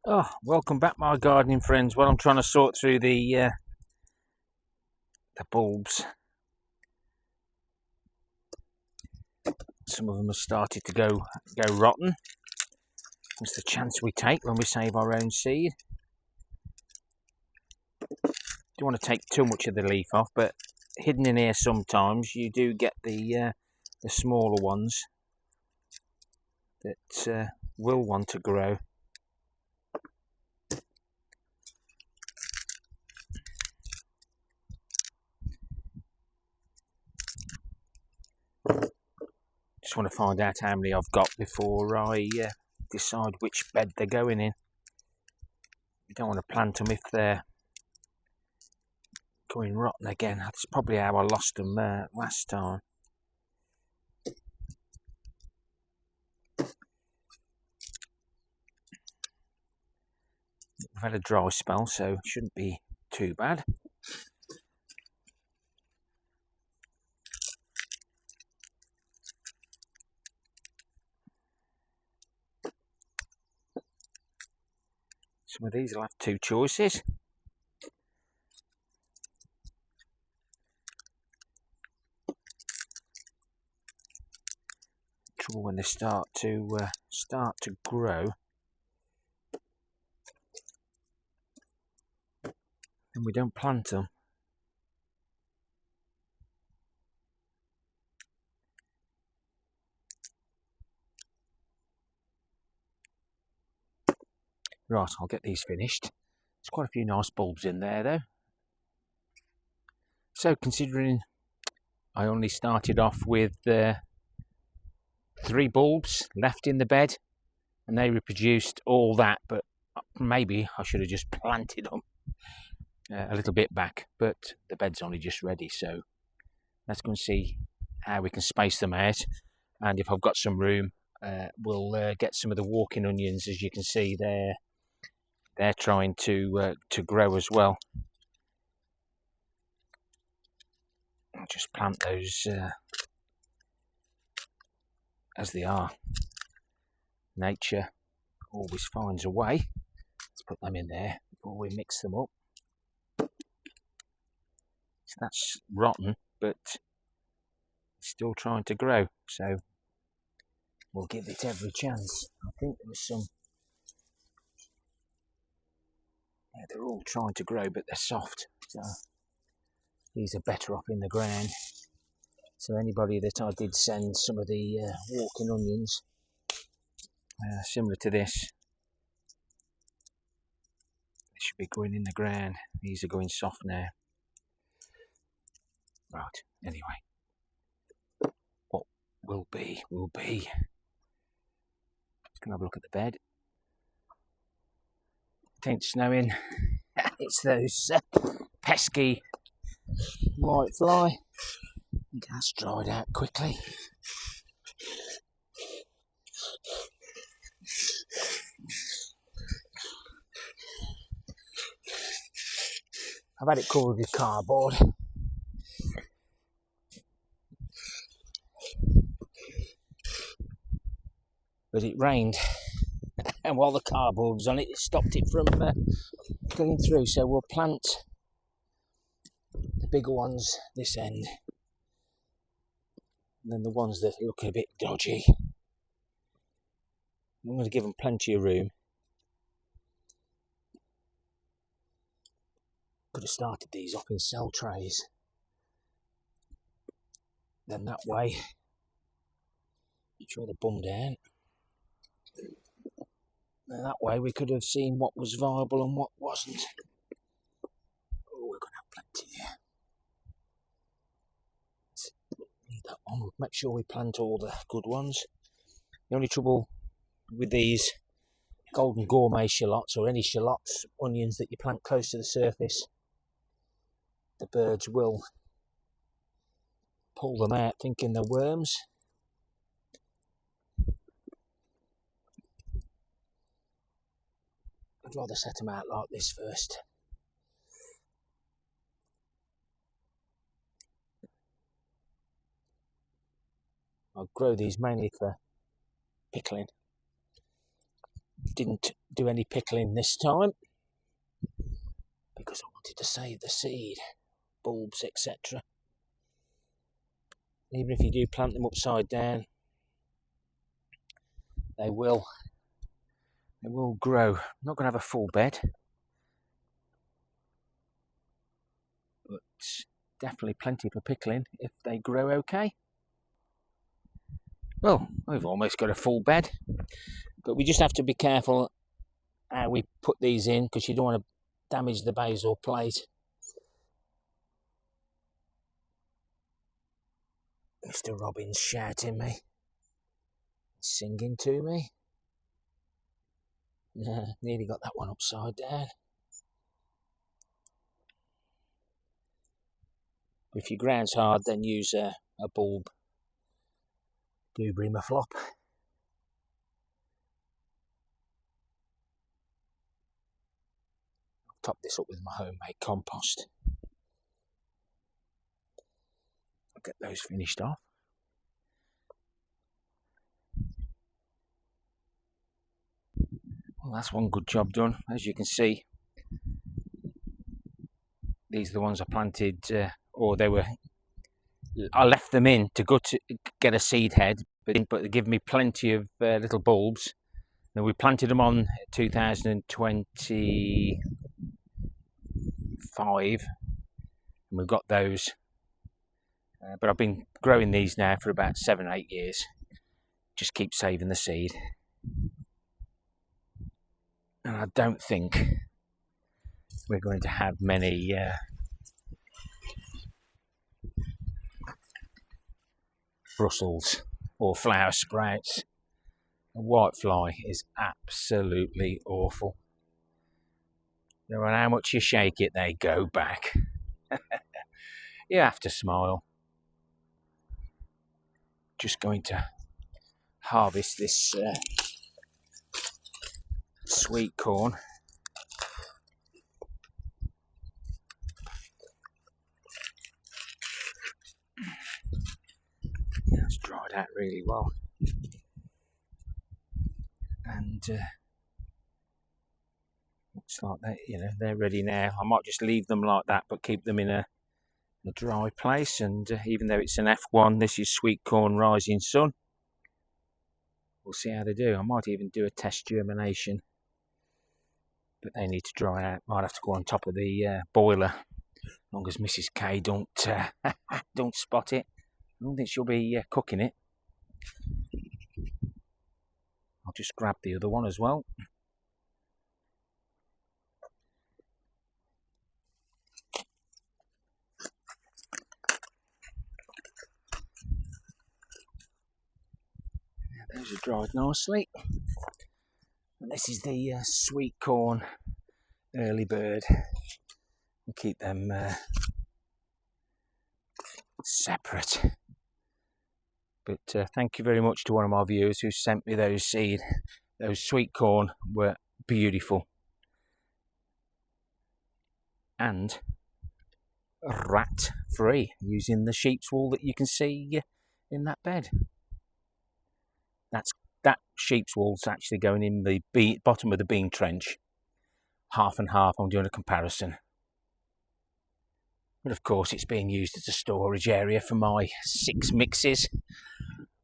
Oh, welcome back, my gardening friends. Well, I'm trying to sort through the bulbs. Some of them have started to go rotten. It's the chance we take when we save our own seed. Don't want to take too much of the leaf off, but hidden in here sometimes you do get the smaller ones that will want to grow. Just want to find out how many I've got before I decide which bed they're going in. You don't want to plant them if they're going rotten again. That's probably how I lost them last time. We've had a dry spell, so it shouldn't be too bad. Some of these will have two choices. Trouble when they start to grow, and we don't plant them. Right, I'll get these finished. There's quite a few nice bulbs in there though. So considering I only started off with 3 bulbs left in the bed and they reproduced all that, but maybe I should have just planted them a little bit back, but the bed's only just ready, so let's go and see how we can space them out, and if I've got some room we'll get some of the walking onions. As you can see, they're trying to grow as well. I'll just plant those as they are. Nature always finds a way. Let's put them in there before we mix them up. So that's rotten, but it's still trying to grow, so we'll give it every chance. I think there was some. Yeah, they're all trying to grow, but they're soft, so these are better off in the ground. So anybody that I did send some of the walking onions, similar to this, they should be going in the ground. These are going soft now. Right, anyway, what will be, will be. Just gonna have a look at the bed. It ain't snowing. It's those pesky white fly. I think that's dried out quickly. I've had it covered with cardboard. But it rained, and while the cardboard was on it, it stopped it from going through. So we'll plant the bigger ones this end, and then the ones that look a bit dodgy, I'm going to give them plenty of room. Could have started these off in cell trays. Then that way, draw the bum down. And that way we could have seen what was viable and what wasn't. Oh, we're going to have plenty here. Need that one. We'll make sure we plant all the good ones. The only trouble with these golden gourmet shallots, or any shallots, onions that you plant close to the surface, the birds will pull them out thinking they're worms. I'd rather set them out like this first. I'll grow these mainly for pickling. Didn't do any pickling this time because I wanted to save the seed, bulbs, etc. Even if you do plant them upside down, they will grow. I'm not going to have a full bed, but definitely plenty for pickling if they grow okay. Well, we've almost got a full bed, but we just have to be careful how we put these in because you don't want to damage the basil plate. Mr. Robin's shouting me, singing to me. Nearly got that one upside down. If your ground's hard, then use a bulb. Do bring a flop. I'll top this up with my homemade compost. I'll get those finished off. Well, that's one good job done. As you can see, these are the ones I planted, I left them in to get a seed head, but they give me plenty of little bulbs. Now we planted them on 2025, and we've got those. But I've been growing these now for about 7-8 years. Just keep saving the seed. And I don't think we're going to have many Brussels or flower sprouts. A whitefly is absolutely awful. No matter how much you shake it, they go back. You have to smile. Just going to harvest this sweet corn. Yeah, it's dried out really well, and looks like they're ready now. I might just leave them like that, but keep them in a dry place. And even though it's an F1, this is sweet corn rising sun. We'll see how they do. I might even do a test germination, but they need to dry out. Might have to go on top of the boiler, as long as Mrs. K don't spot it. I don't think she'll be cooking it. I'll just grab the other one as well. Those are dried nicely. And this is the sweet corn early bird. We'll keep them separate. But thank you very much to one of my viewers who sent me those seed. Those sweet corn were beautiful. And rat free, using the sheep's wool that you can see in that bed. That sheep's wool's actually going in the bottom of the bean trench. Half and half. I'm doing a comparison. But of course it's being used as a storage area for my 6 mixes.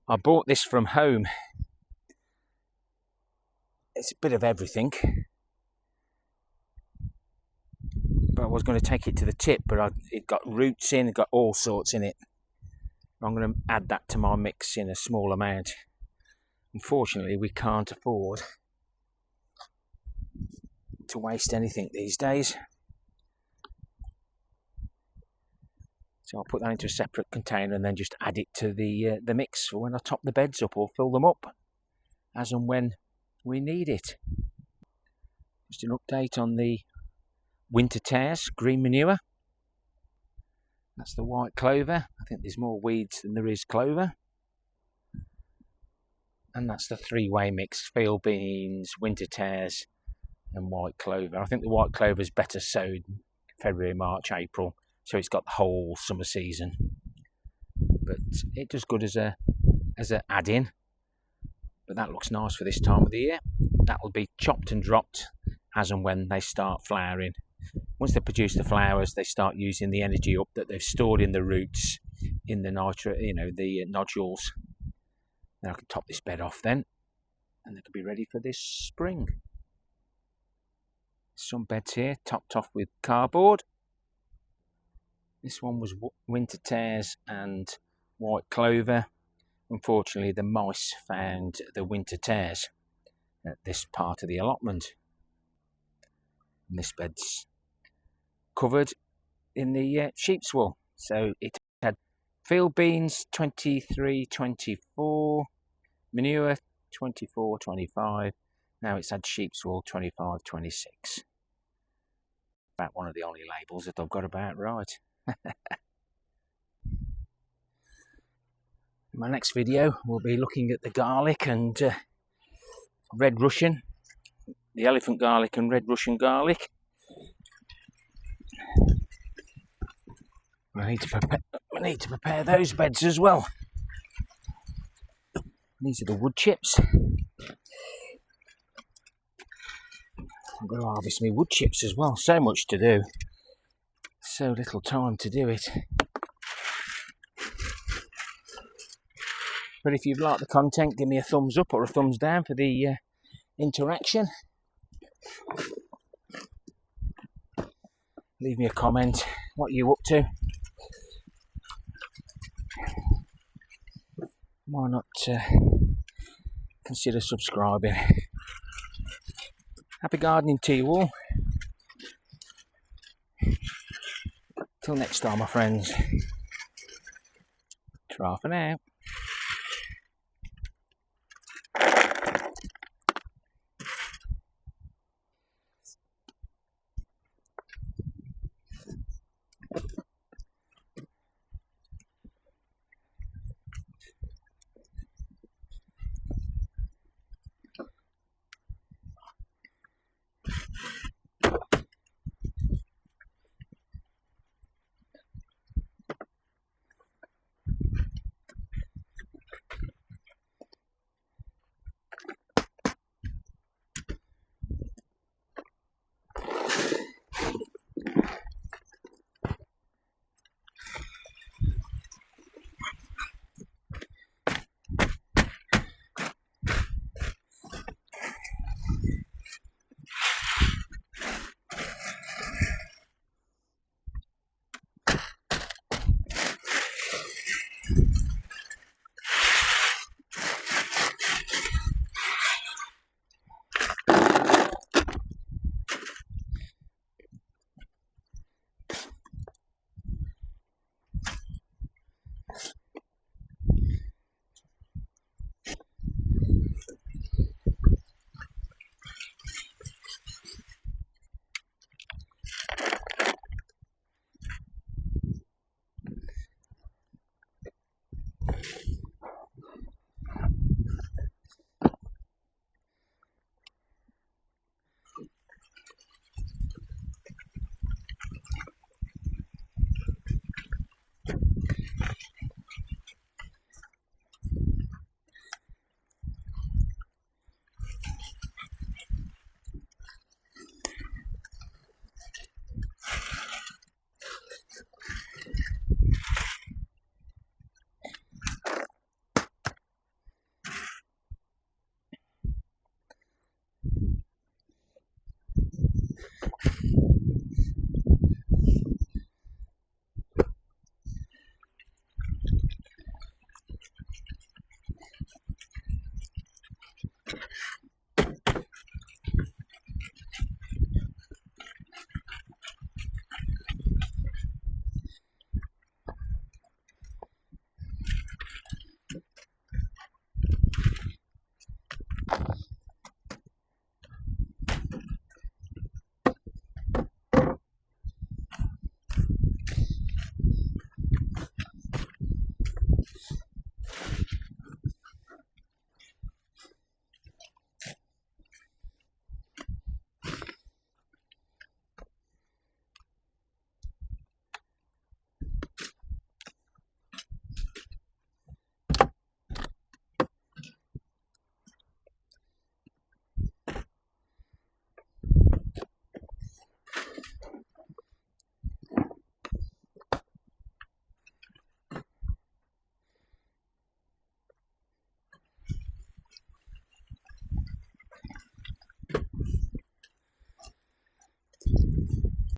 I bought this from home. It's a bit of everything. But I was going to take it to the tip, but it got roots in, it got all sorts in it. I'm going to add that to my mix in a small amount. Unfortunately, we can't afford to waste anything these days. So I'll put that into a separate container and then just add it to the mix for when I top the beds up or fill them up as and when we need it. Just an update on the winter tares, green manure. That's the white clover. I think there's more weeds than there is clover. And that's the 3-way mix, field beans, winter tares and white clover. I think the white clover is better sowed February, March, April, so it's got the whole summer season. But it does good as a add-in. But that looks nice for this time of the year. that will be chopped and dropped as and when they start flowering. Once they produce the flowers, they start using the energy up that they've stored in the roots, in the the nodules. Then I can top this bed off then, and they can be ready for this spring. Some beds here topped off with cardboard. This one was winter tares and white clover. Unfortunately, the mice found the winter tares at this part of the allotment. And this bed's covered in the sheep's wool. So it had field beans 23-24, manure 24-25. Now it's had sheep's wool 25-26. About one of the only labels that I've got about right. In my next video, we'll be looking at the garlic and red Russian, the elephant garlic and red Russian garlic. I need to prepare those beds as well. These are the wood chips. I'm going to harvest me wood chips as well. So much to do. So little time to do it. But if you've liked the content, give me a thumbs up or a thumbs down for the interaction. Leave me a comment. What are you up to? Why not consider subscribing? Happy gardening to you all. Till next time, my friends. Ta-ra for now.